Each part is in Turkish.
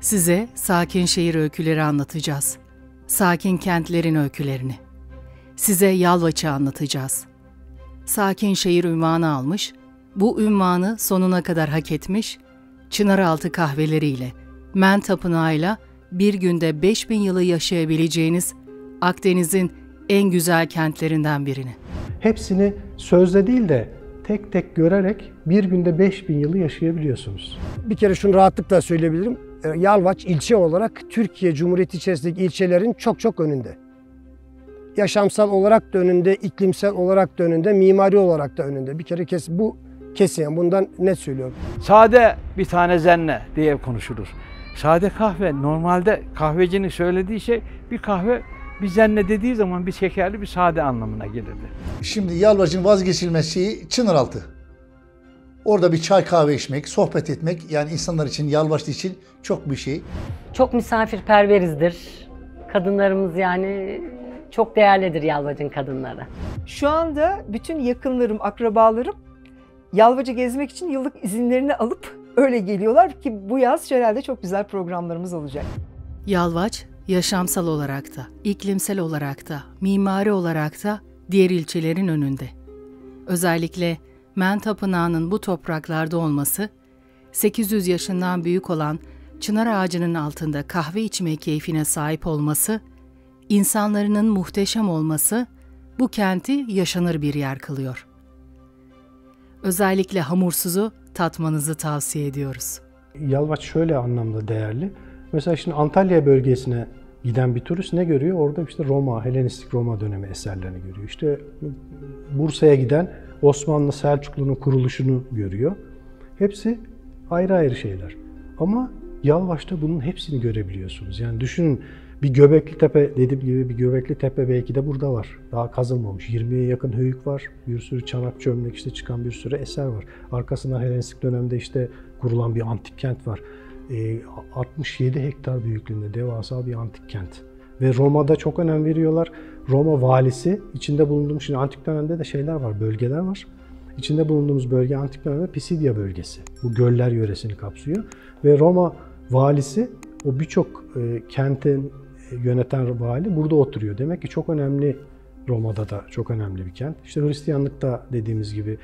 Size sakin şehir öyküleri anlatacağız. Sakin kentlerin öykülerini. Size Yalvaç'ı anlatacağız. Sakin şehir ünvanı almış, bu ünvanı sonuna kadar hak etmiş, Çınaraltı kahveleriyle, Men Tapınağı'yla bir günde 5000 yılı yaşayabileceğiniz Akdeniz'in en güzel kentlerinden birini. Hepsini sözde değil de tek tek görerek bir günde 5000 yılı yaşayabiliyorsunuz. Bir kere şunu rahatlıkla söyleyebilirim. Yalvaç ilçe olarak Türkiye Cumhuriyeti içerisindeki ilçelerin çok önünde. Yaşamsal olarak da önünde, iklimsel olarak da önünde, mimari olarak da önünde. Bir kere bu kesin, yani bundan net söylüyorum. Sade bir tane zenne diye konuşulur. Sade kahve, normalde kahvecinin söylediği şey bir kahve, bir zenne dediği zaman bir şekerli, bir sade anlamına gelirdi. Şimdi Yalvaç'ın vazgeçilmez şeyi Çınaraltı. Orada bir çay kahve içmek, sohbet etmek, yani insanlar için, Yalvaçlı için çok bir şey. Çok misafirperverizdir. Kadınlarımız yani çok değerlidir Yalvaç'ın kadınları. Şu anda bütün yakınlarım, akrabalarım Yalvaç'ı gezmek için yıllık izinlerini alıp öyle geliyorlar ki bu yaz herhalde çok güzel programlarımız olacak. Yalvaç, yaşamsal olarak da, iklimsel olarak da, mimari olarak da diğer ilçelerin önünde. Özellikle Men Tapınağı'nın bu topraklarda olması, 800 yaşından büyük olan çınar ağacının altında kahve içme keyfine sahip olması, insanların muhteşem olması bu kenti yaşanır bir yer kılıyor. Özellikle hamursuzu tatmanızı tavsiye ediyoruz. Yalvaç şöyle anlamda değerli. Mesela şimdi Antalya bölgesine giden bir turist ne görüyor? Orada işte Roma, Helenistik Roma dönemi eserlerini görüyor. İşte Bursa'ya giden Osmanlı Selçuklu'nun kuruluşunu görüyor. Hepsi ayrı ayrı şeyler. Ama Yalvaç'ta bunun hepsini görebiliyorsunuz. Yani düşünün, bir Göbekli Tepe, dediğim gibi bir Göbekli Tepe belki de burada var. Daha kazılmamış. 20'ye yakın höyük var. Bir sürü çanak çömlek işte çıkan bir sürü eser var. Arkasından Helenistik dönemde işte kurulan bir antik kent var. 67 hektar büyüklüğünde devasa bir antik kent. Ve Roma'da çok önem veriyorlar. Roma valisi, içinde bulunduğumuz, şimdi antik dönemde de şeyler var, bölgeler var. İçinde bulunduğumuz bölge antik dönemde Pisidia bölgesi. Bu göller yöresini kapsıyor. Ve Roma valisi, o birçok kentin yöneten vali burada oturuyor. Demek ki çok önemli, Roma'da da çok önemli bir kent. İşte Hristiyanlıkta dediğimiz gibi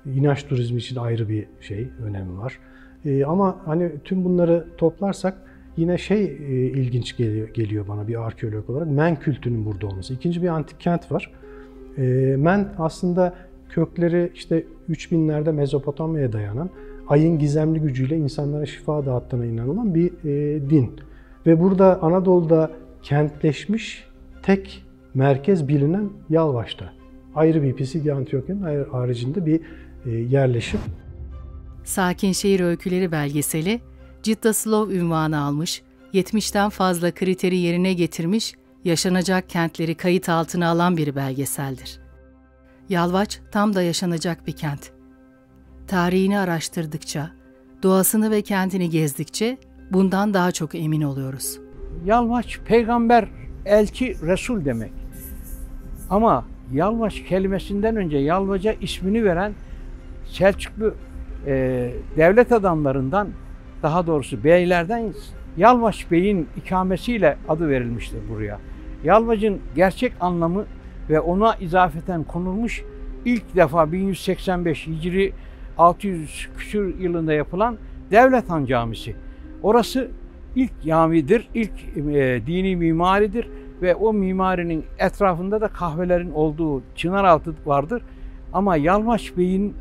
inanç turizmi için ayrı bir önemi var. Ama hani tüm bunları toplarsak yine ilginç geliyor bana bir arkeolog olarak, Men kültünün burada olması. İkinci bir antik kent var. Men aslında kökleri işte 3000'lerde Mezopotamya'ya dayanan, ayın gizemli gücüyle insanlara şifa dağıttığına inanılan bir din. Ve burada Anadolu'da kentleşmiş tek merkez bilinen Yalvaç'ta. Ayrı bir Pisidia Antiokya'nın haricinde bir yerleşim. Sakin Şehir Öyküleri belgeseli, Cidda Slow ünvanı almış, 70'ten fazla kriteri yerine getirmiş, yaşanacak kentleri kayıt altına alan bir belgeseldir. Yalvaç tam da yaşanacak bir kent. Tarihini araştırdıkça, doğasını ve kentini gezdikçe bundan daha çok emin oluyoruz. Yalvaç, peygamber, elçi, Resul demek. Ama Yalvaç kelimesinden önce Yalvaç'a ismini veren Selçuklu devlet adamlarından, daha doğrusu beylerden Yalvaç Bey'in ikamesiyle adı verilmiştir buraya. Yalvaç'ın gerçek anlamı ve ona izafeten konulmuş ilk defa 1185 Hicri 600 küsur yılında yapılan Devlet Han Camisi. Orası ilk camidir, ilk dini mimaridir ve o mimarinin etrafında da kahvelerin olduğu Çınaraltı vardır. Ama Yalvaç Bey'in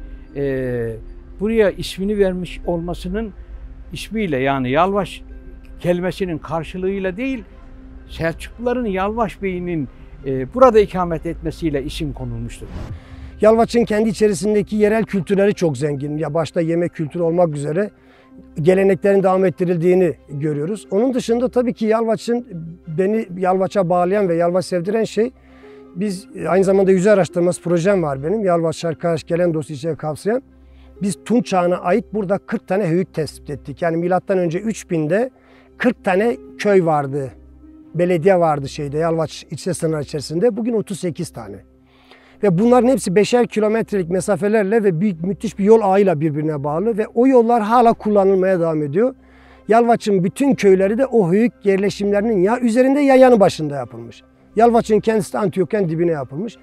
buraya ismini vermiş olmasının ismiyle, yani Yalvaç kelimesinin karşılığıyla değil, Selçukluların Yalvaç Bey'inin burada ikamet etmesiyle isim konulmuştur. Yalvaç'ın kendi içerisindeki yerel kültürleri çok zengin. Ya başta yemek kültürü olmak üzere geleneklerin devam ettirildiğini görüyoruz. Onun dışında tabii ki beni Yalvaç'a bağlayan ve Yalvaç sevdiren şey, biz aynı zamanda yüzey araştırması projem var benim. Yalvaç, Şarkıraş, Gelendos içine kapsayan. Biz Tunç Çağı'na ait burada 40 tane höyük tespit ettik. Yani milattan önce 3000'de 40 tane köy vardı. Belediye vardı Yalvaç ilçe sınırı içerisinde. Bugün 38 tane. Ve bunların hepsi 5'er kilometrelik mesafelerle ve müthiş bir yol ağıyla birbirine bağlı. Ve o yollar hala kullanılmaya devam ediyor. Yalvaç'ın bütün köyleri de o höyük yerleşimlerinin ya üzerinde ya yanı başında yapılmış. Yalvaç'ın kendisi de Antiyokyan dibine yapılmış.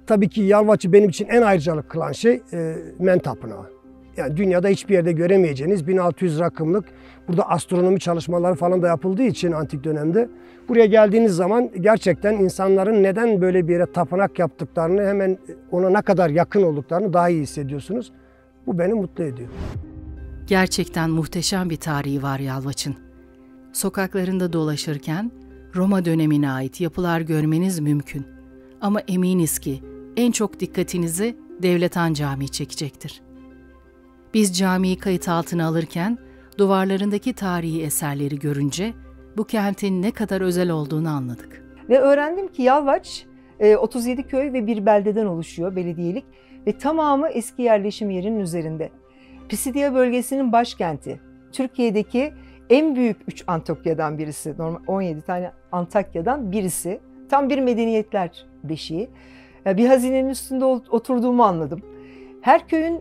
Tabii ki Yalvaç'ı benim için en ayrıcalık kılan şey Men Tapınağı. Yani dünyada hiçbir yerde göremeyeceğiniz 1600 rakımlık, burada astronomi çalışmaları falan da yapıldığı için antik dönemde buraya geldiğiniz zaman gerçekten insanların neden böyle bir yere tapınak yaptıklarını, hemen ona ne kadar yakın olduklarını daha iyi hissediyorsunuz. Bu beni mutlu ediyor. Gerçekten muhteşem bir tarihi var Yalvaç'ın. Sokaklarında dolaşırken Roma dönemine ait yapılar görmeniz mümkün. Ama eminiz ki en çok dikkatinizi Devlet-Han Camii çekecektir. Biz camiyi kayıt altına alırken duvarlarındaki tarihi eserleri görünce bu kentin ne kadar özel olduğunu anladık. Ve öğrendim ki Yalvaç 37 köy ve bir beldeden oluşuyor, belediyelik ve tamamı eski yerleşim yerinin üzerinde. Pisidia bölgesinin başkenti, Türkiye'deki en büyük 3 Antakya'dan birisi, normal 17 tane Antakya'dan birisi, tam bir medeniyetler beşiği. Bir hazinenin üstünde oturduğumu anladım. Her köyün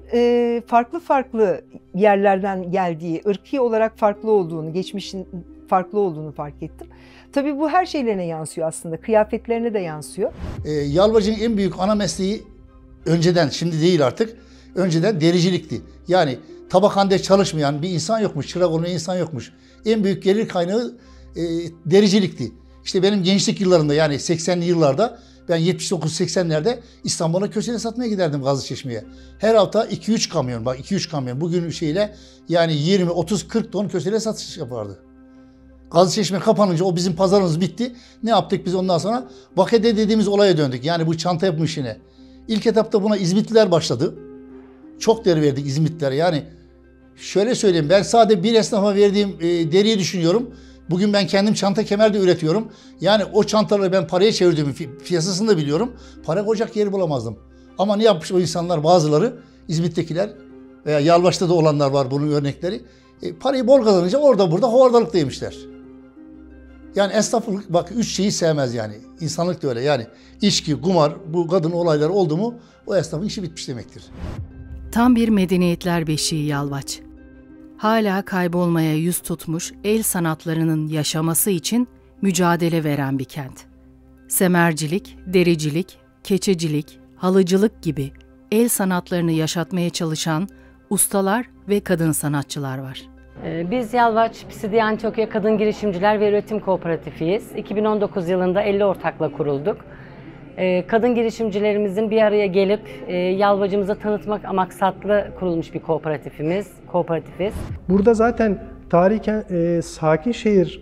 farklı farklı yerlerden geldiği, ırki olarak farklı olduğunu, geçmişin farklı olduğunu fark ettim. Tabii bu her şeylerine yansıyor aslında, kıyafetlerine de yansıyor. Yalvaç'ın en büyük ana mesleği önceden, şimdi değil artık, önceden dericilikti. Yani tabakhanede çalışmayan bir insan yokmuş, çırak olmayan insan yokmuş. En büyük gelir kaynağı dericilikti. İşte benim gençlik yıllarında, yani 80'li yıllarda, ben 79-80'lerde İstanbul'a kösele satmaya giderdim Gazlıçeşme'ye. Her hafta 2-3 kamyon, bak 2-3 kamyon bugün şeyle yani 20-30-40 ton kösele satış yapardı. Gazlıçeşme kapanınca o bizim pazarımız bitti. Ne yaptık biz ondan sonra? Vakede dediğimiz olaya döndük. Yani bu çanta yapma işine. İlk etapta buna İzmitliler başladı. Çok değer verdik İzmitlilere. Yani şöyle söyleyeyim, ben sadece bir esnafa verdiğim deriyi düşünüyorum. Bugün ben kendim çanta kemer de üretiyorum. Yani o çantaları ben paraya çevirdiğimi, piyasasını da biliyorum. Para koyacak yeri bulamazdım. Ama ne yapmış o insanlar, bazıları İzmit'tekiler veya Yalvaç'ta da olanlar var bunun örnekleri. Parayı bol kazanınca orada burada hovardalık demişler. Yani esnaflık bak 3 şeyi sevmez yani. İnsanlık da öyle yani. İçki, kumar, bu kadın olayları oldu mu o esnafın işi bitmiş demektir. Tam bir medeniyetler beşiği Yalvaç. Hala kaybolmaya yüz tutmuş el sanatlarının yaşaması için mücadele veren bir kent. Semercilik, dericilik, keçecilik, halıcılık gibi el sanatlarını yaşatmaya çalışan ustalar ve kadın sanatçılar var. Biz Yalvaç Pisidia Antiyokya Kadın Girişimciler ve Üretim Kooperatifiyiz. 2019 yılında 50 ortakla kurulduk. Kadın girişimcilerimizin bir araya gelip Yalvaç'ımızı tanıtmak maksatlı kurulmuş bir kooperatifiz. Burada zaten tarihen sakin şehir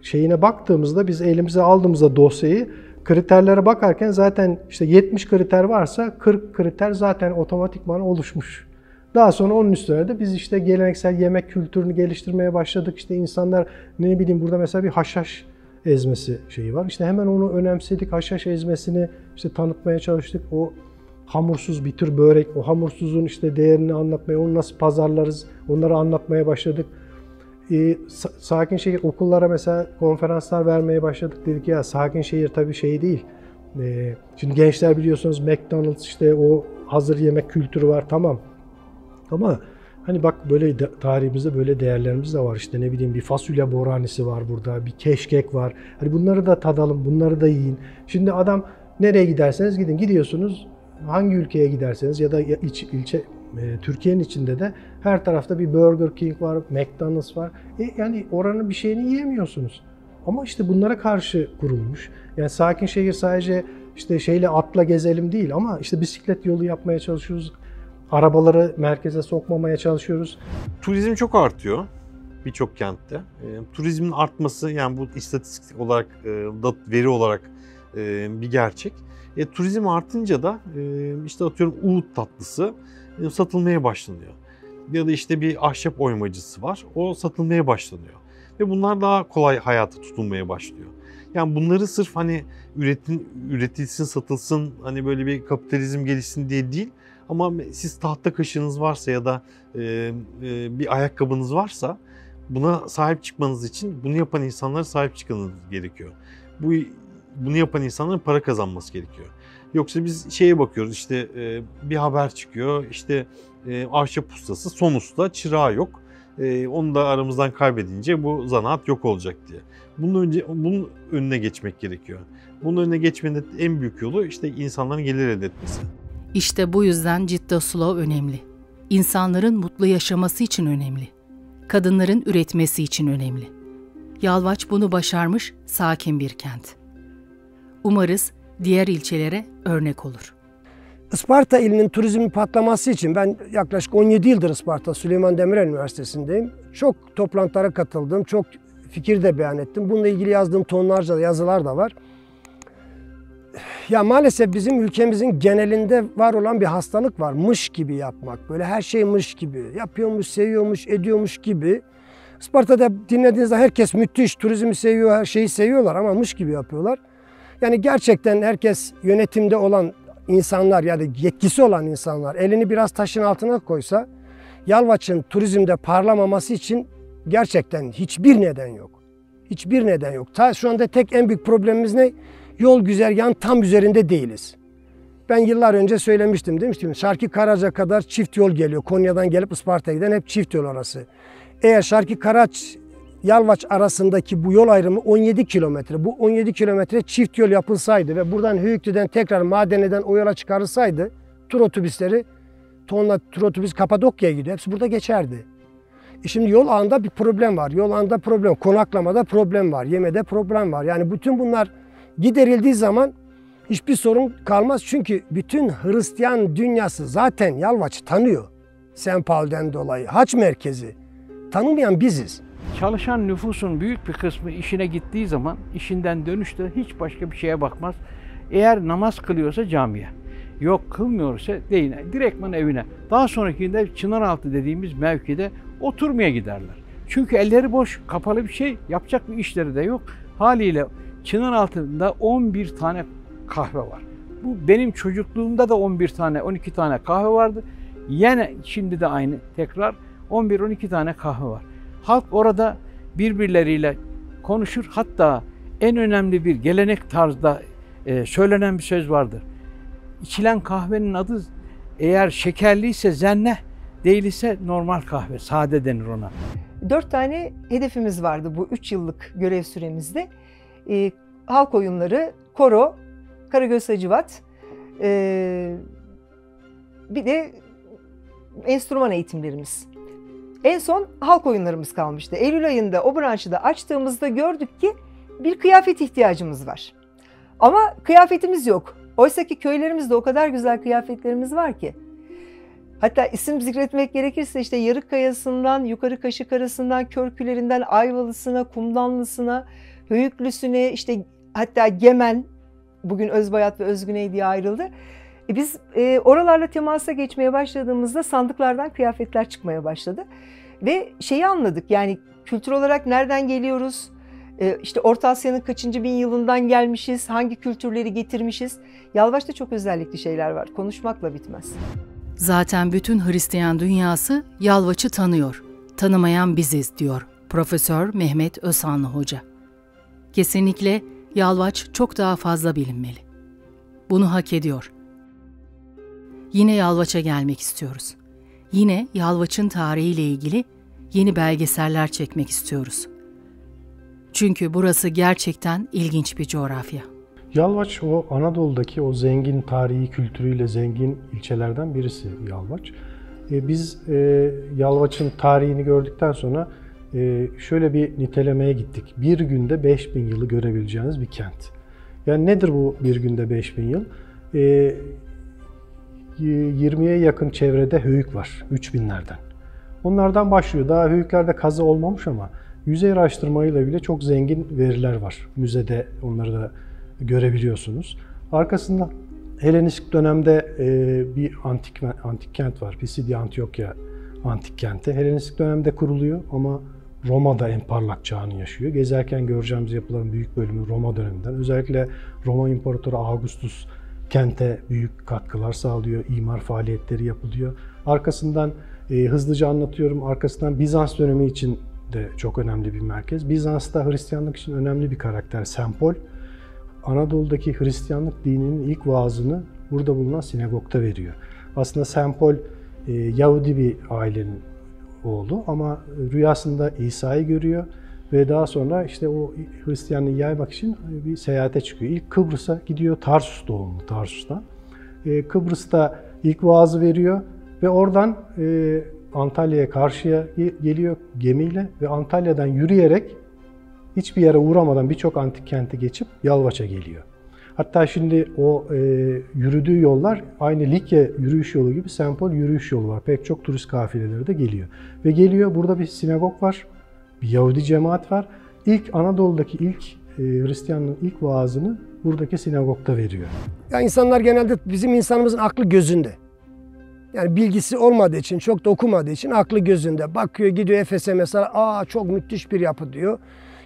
şeyine baktığımızda, biz elimize aldığımızda dosyayı, kriterlere bakarken zaten işte 70 kriter varsa 40 kriter zaten otomatikman oluşmuş. Daha sonra onun üstüne de biz işte geleneksel yemek kültürünü geliştirmeye başladık. İşte insanlar ne bileyim, burada mesela bir haşhaş ezmesi şeyi var. İşte hemen onu önemsedik. Haşhaş ezmesini işte tanıtmaya çalıştık. O hamursuz bir tür börek. O hamursuzun işte değerini anlatmaya, onu nasıl pazarlarız, onları anlatmaya başladık. Sakin şehir okullara mesela konferanslar vermeye başladık. Dedik ya sakin şehir tabii şey değil. Şimdi gençler biliyorsunuz McDonald's, işte o hazır yemek kültürü var, tamam. Ama hani bak böyle tarihimizde böyle değerlerimiz de var. İşte ne bileyim bir fasulye boranisi var burada, bir keşkek var. Hani bunları da tadalım, bunları da yiyin. Şimdi adam nereye giderseniz gidin, gidiyorsunuz. Hangi ülkeye giderseniz ya da ilçe Türkiye'nin içinde de her tarafta bir Burger King var, McDonald's var. Yani oranın bir şeyini yiyemiyorsunuz. Ama işte bunlara karşı kurulmuş. Yani sakin şehir sadece işte şeyle atla gezelim değil, ama işte bisiklet yolu yapmaya çalışıyoruz. Arabaları merkeze sokmamaya çalışıyoruz. Turizm çok artıyor birçok kentte. Turizmin artması, yani bu istatistik olarak da veri olarak bir gerçek. Turizm artınca da işte atıyorum Uğut tatlısı satılmaya başlanıyor. Ya da işte bir ahşap oymacısı var, o satılmaya başlanıyor. Ve bunlar daha kolay hayata tutulmaya başlıyor. Yani bunları sırf hani üretilsin, satılsın, hani böyle bir kapitalizm gelişsin diye değil. Ama siz tahta kaşığınız varsa ya da bir ayakkabınız varsa buna sahip çıkmanız için bunu yapan insanlara sahip çıkmanız gerekiyor. Bunu yapan insanların para kazanması gerekiyor. Yoksa biz şeye bakıyoruz, işte bir haber çıkıyor, işte ahşap ustası, son usta, çırağı yok. Onu da aramızdan kaybedince bu zanaat yok olacak diye. Bunun önüne geçmek gerekiyor. Bunun önüne geçmenin en büyük yolu işte insanların gelir elde etmesi. İşte bu yüzden Ciddasulov önemli. İnsanların mutlu yaşaması için önemli. Kadınların üretmesi için önemli. Yalvaç bunu başarmış sakin bir kent. Umarız diğer ilçelere örnek olur. Isparta ilinin turizmin patlaması için ben yaklaşık 17 yıldır Isparta Süleyman Demirel Üniversitesi'ndeyim. Çok toplantılara katıldım, çok fikir de beyan ettim. Bununla ilgili yazdığım tonlarca yazılar da var. Ya maalesef bizim ülkemizin genelinde var olan bir hastalık var. Mış gibi yapmak, böyle her şey mış gibi. Yapıyormuş, seviyormuş, ediyormuş gibi. Isparta'da dinlediğinizde herkes müthiş, turizmi seviyor, her şeyi seviyorlar ama mış gibi yapıyorlar. Yani gerçekten herkes yönetimde olan insanlar ya da yetkisi olan insanlar elini biraz taşın altına koysa Yalvaç'ın turizmde parlamaması için gerçekten hiçbir neden yok. Hiçbir neden yok. Şu anda en büyük problemimiz ne? Yol güzergahın tam üzerinde değiliz. Ben yıllar önce söylemiştim, demiştim Şarkı Karaca kadar çift yol geliyor. Konya'dan gelip Isparta'ya giden hep çift yol orası. Eğer Şarkı Karaç Yalvaç arasındaki bu yol ayrımı 17 kilometre. Bu 17 kilometre çift yol yapılsaydı ve buradan Höyüklü'den tekrar Madene'den o yola çıkarılsaydı tur otobüsleri, tonla tur otobüs Kapadokya'ya gidiyor. Hepsi burada geçerdi. Şimdi yol ağında bir problem var. Yol ağında problem, konaklamada problem var, yemede problem var. Yani bütün bunlar giderildiği zaman hiçbir sorun kalmaz. Çünkü bütün Hristiyan dünyası zaten Yalvaç'ı tanıyor. St. Paul'den dolayı. Haç merkezi. Tanımayan biziz. Çalışan nüfusun büyük bir kısmı işine gittiği zaman işinden dönüşte hiç başka bir şeye bakmaz. Eğer namaz kılıyorsa camiye. Yok kılmıyorsa değil, direktman evine. Daha sonrakinde Çınaraltı dediğimiz mevkide oturmaya giderler. Çünkü elleri boş, kapalı bir şey, yapacak bir işleri de yok. Haliyle Çınaraltı'nda 11 tane kahve var. Bu benim çocukluğumda da 11 tane, 12 tane kahve vardı. Yine şimdi de aynı tekrar 11-12 tane kahve var. Halk orada birbirleriyle konuşur. Hatta en önemli bir gelenek tarzda söylenen bir söz vardır. İçilen kahvenin adı eğer şekerliyse zenne, değilse normal kahve, sade denir ona. 4 tane hedefimiz vardı bu 3 yıllık görev süremizde. Halk oyunları, koro, Karagöz Hacivat, bir de enstrüman eğitimlerimiz. En son halk oyunlarımız kalmıştı. Eylül ayında o branşı da açtığımızda gördük ki bir kıyafet ihtiyacımız var. Ama kıyafetimiz yok. Oysa ki köylerimizde o kadar güzel kıyafetlerimiz var ki. Hatta isim zikretmek gerekirse işte Yarıkkaya'sından, Yukarı Kaşık arasından, Körkülerinden, Ayvalısına, Kumdanlısına, Höyüklüsüne, işte hatta Gemen, bugün Özbayat ve Özgüney diye ayrıldı. Biz oralarla temasa geçmeye başladığımızda sandıklardan kıyafetler çıkmaya başladı. Ve şeyi anladık, yani kültür olarak nereden geliyoruz? İşte Orta Asya'nın kaçıncı bin yılından gelmişiz, hangi kültürleri getirmişiz? Yalvaç'ta çok özellikli şeyler var, konuşmakla bitmez. Zaten bütün Hristiyan dünyası Yalvaç'ı tanıyor. Tanımayan biziz diyor Profesör Mehmet Özhanlı Hoca. Kesinlikle Yalvaç çok daha fazla bilinmeli. Bunu hak ediyor. Yine Yalvaç'a gelmek istiyoruz. Yine Yalvaç'ın tarihiyle ilgili yeni belgeseller çekmek istiyoruz. Çünkü burası gerçekten ilginç bir coğrafya. Yalvaç o Anadolu'daki o zengin tarihi kültürüyle zengin ilçelerden birisi Yalvaç. Biz Yalvaç'ın tarihini gördükten sonra şöyle bir nitelemeye gittik. Bir günde 5000 yılı görebileceğiniz bir kent. Yani nedir bu bir günde 5000 yıl? 20'ye yakın çevrede höyük var, 3000'lerden. Onlardan başlıyor. Daha höyüklerde kazı olmamış ama yüzey araştırmayla bile çok zengin veriler var. Müzede onları da görebiliyorsunuz. Arkasında Helenistik dönemde bir antik kent var. Pisidia Antiochia antik kenti. Helenistik dönemde kuruluyor ama Roma'da en parlak çağını yaşıyor. Gezerken göreceğimiz yapıların büyük bölümü Roma döneminden. Özellikle Roma İmparatoru Augustus kente büyük katkılar sağlıyor. İmar faaliyetleri yapılıyor. Arkasından hızlıca anlatıyorum. Arkasından Bizans dönemi için de çok önemli bir merkez. Bizans'ta Hristiyanlık için önemli bir karakter Sempol. Anadolu'daki Hristiyanlık dininin ilk vaazını burada bulunan sinagogda veriyor. Aslında Sempol Yahudi bir ailenin oğlu ama rüyasında İsa'yı görüyor ve daha sonra işte o Hristiyanlığı yaymak için bir seyahate çıkıyor. İlk Kıbrıs'a gidiyor, Tarsus doğumlu, Tarsus'tan. Kıbrıs'ta ilk vaazı veriyor ve oradan Antalya'ya karşıya geliyor gemiyle ve Antalya'dan yürüyerek hiçbir yere uğramadan birçok antik kenti geçip Yalvaç'a geliyor. Hatta şimdi o yürüdüğü yollar aynı Likya yürüyüş yolu gibi Sempol yürüyüş yolu var. Pek çok turist kafileleri de geliyor. Ve geliyor, burada bir sinagog var, bir Yahudi cemaat var. İlk Anadolu'daki ilk Hristiyanlığın ilk vaazını buradaki sinagogda veriyor. Ya insanlar genelde bizim insanımızın aklı gözünde. Yani bilgisi olmadığı için, çok da okumadığı için aklı gözünde. Bakıyor, gidiyor Efes'e mesela, çok müthiş bir yapı diyor.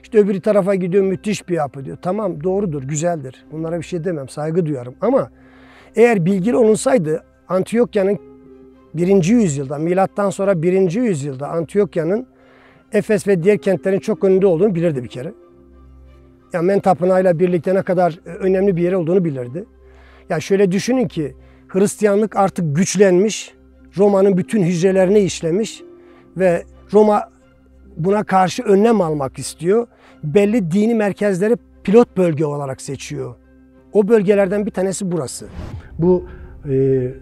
İşte öbür tarafa gidiyor, müthiş bir yapı diyor. Tamam, doğrudur, güzeldir. Bunlara bir şey demem, saygı duyarım. Ama eğer bilgili olunsaydı Antiokya'nın 1. yüzyılda, milattan sonra 1. yüzyılda Antiokya'nın Efes ve diğer kentlerin çok önünde olduğunu bilirdi bir kere. Yani Men Tapınağı'yla birlikte ne kadar önemli bir yer olduğunu bilirdi. Ya şöyle düşünün ki Hristiyanlık artık güçlenmiş, Roma'nın bütün hücrelerine işlemiş ve Roma buna karşı önlem almak istiyor. Belli dini merkezleri pilot bölge olarak seçiyor. O bölgelerden bir tanesi burası. Bu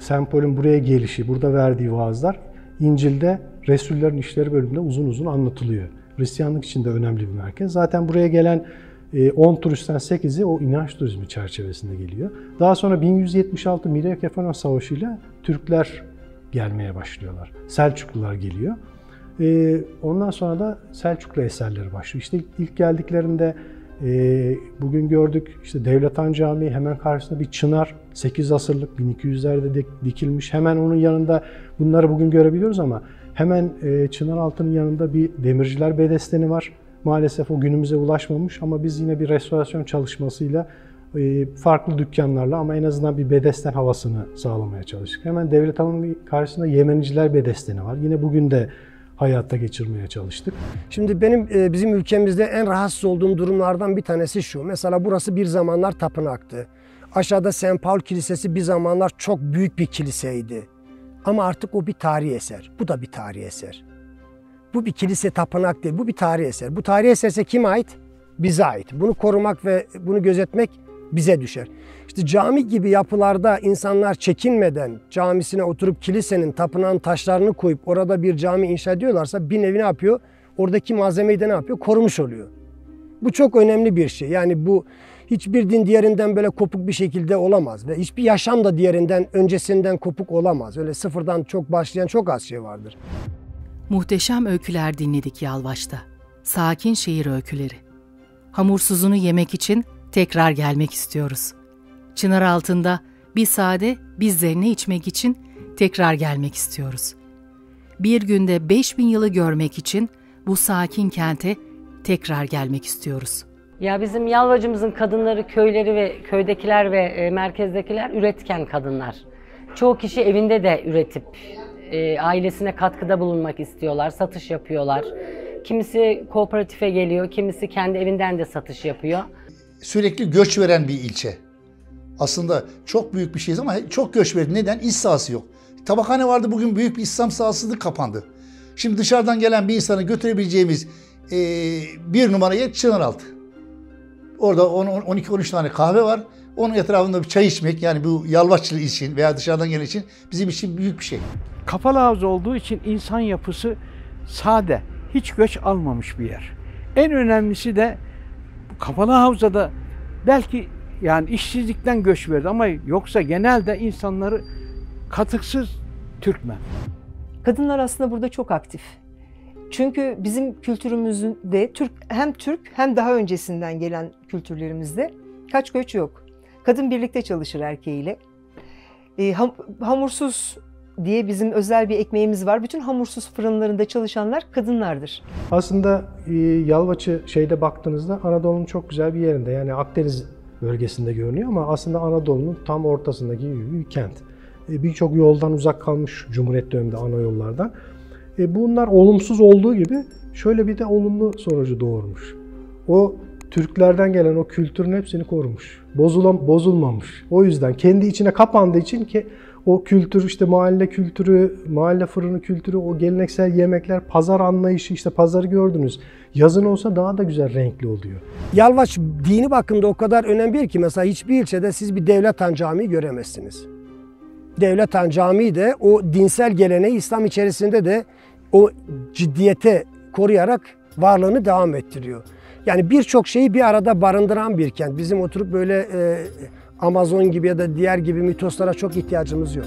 Sempol'ün buraya gelişi, burada verdiği vaazlar İncil'de Resullerin İşleri bölümünde uzun uzun anlatılıyor. Hristiyanlık için de önemli bir merkez. Zaten buraya gelen 10 turistten 8'i o inanç turizmi çerçevesinde geliyor. Daha sonra 1176 Midyat-Kefalonia Savaşı'yla Türkler gelmeye başlıyorlar. Selçuklular geliyor. Ondan sonra da Selçuklu eserleri başlıyor. İşte ilk geldiklerinde bugün gördük işte Devlet Han Camii, hemen karşısında bir çınar, 8 asırlık 1200'lerde dikilmiş. Hemen onun yanında bunları bugün görebiliyoruz ama hemen çınar altının yanında bir demirciler bedesteni var. Maalesef o günümüze ulaşmamış ama biz yine bir restorasyon çalışmasıyla farklı dükkanlarla ama en azından bir bedesten havasını sağlamaya çalıştık. Hemen Devlet Han'ın karşısında Yemeniciler bedesteni var. Yine bugün de hayatta geçirmeye çalıştık. Şimdi benim bizim ülkemizde en rahatsız olduğum durumlardan bir tanesi şu. Mesela burası bir zamanlar tapınaktı. Aşağıda St. Paul Kilisesi bir zamanlar çok büyük bir kiliseydi. Ama artık o bir tarihi eser. Bu da bir tarihi eser. Bu bir kilise, tapınak değil. Bu bir tarihi eser. Bu tarihi eserse kime ait? Bize ait. Bunu korumak ve bunu gözetmek bize düşer. İşte cami gibi yapılarda insanlar çekinmeden camisine oturup kilisenin, tapınağın taşlarını koyup orada bir cami inşa ediyorlarsa bir nevi ne yapıyor? Oradaki malzemeyi de ne yapıyor? Korumuş oluyor. Bu çok önemli bir şey. Yani bu hiçbir din diğerinden böyle kopuk bir şekilde olamaz. Ve hiçbir yaşam da diğerinden, öncesinden kopuk olamaz. Öyle sıfırdan çok başlayan çok az şey vardır. Muhteşem öyküler dinledik Yalvaç'ta. Sakin şehir öyküleri. Hamursuzunu yemek için tekrar gelmek istiyoruz. Çınar altında bir sade, bir zerne içmek için tekrar gelmek istiyoruz. Bir günde 5000 yılı görmek için bu sakin kente tekrar gelmek istiyoruz. Ya bizim Yalvacımızın kadınları, köyleri ve köydekiler ve merkezdekiler üretken kadınlar. Çoğu kişi evinde de üretip ailesine katkıda bulunmak istiyorlar, satış yapıyorlar. Kimisi kooperatife geliyor, kimisi kendi evinden de satış yapıyor. Sürekli göç veren bir ilçe. Aslında çok büyük bir şeyiz ama çok göç verdi. Neden? İş sahası yok. Tabakhane vardı, bugün büyük bir İslam sahası kapandı. Şimdi dışarıdan gelen bir insanı götürebileceğimiz bir numara yer Çınaraltı. Orada 12-13 tane kahve var. Onun etrafında bir çay içmek, yani bu Yalvaçlı için veya dışarıdan gelen için bizim için büyük bir şey. Kapalı havza olduğu için insan yapısı sade, hiç göç almamış bir yer. En önemlisi de kapalı havzada belki yani işsizlikten göç verdi ama yoksa genelde insanları katıksız Türkmen. Kadınlar aslında burada çok aktif. Çünkü bizim kültürümüzde hem Türk hem daha öncesinden gelen kültürlerimizde kaç göç yok. Kadın birlikte çalışır erkeğiyle. Hamursuz diye bizim özel bir ekmeğimiz var. Bütün hamursuz fırınlarında çalışanlar kadınlardır. Aslında Yalvaç'ı baktığınızda Anadolu'nun çok güzel bir yerinde. Yani Akdeniz bölgesinde görünüyor ama aslında Anadolu'nun tam ortasındaki bir kent. Birçok yoldan uzak kalmış Cumhuriyet döneminde ana yollardan. Bunlar olumsuz olduğu gibi şöyle bir de olumlu sonucu doğurmuş. O Türklerden gelen o kültürün hepsini korumuş. Bozulmamış. O yüzden kendi içine kapandığı için ki o kültür, işte mahalle kültürü, mahalle fırını kültürü, o geleneksel yemekler, pazar anlayışı, işte pazarı gördünüz. Yazın olsa daha da güzel, renkli oluyor. Yalvaç dini bakımda o kadar önemli ki mesela hiçbir ilçede siz bir Devlet Han Camii göremezsiniz. Devlet Han Camii de o dinsel geleneği İslam içerisinde de o ciddiyete koruyarak varlığını devam ettiriyor. Yani birçok şeyi bir arada barındıran bir kent. Bizim oturup böyle Amazon gibi ya da diğer gibi mitoslara çok ihtiyacımız yok.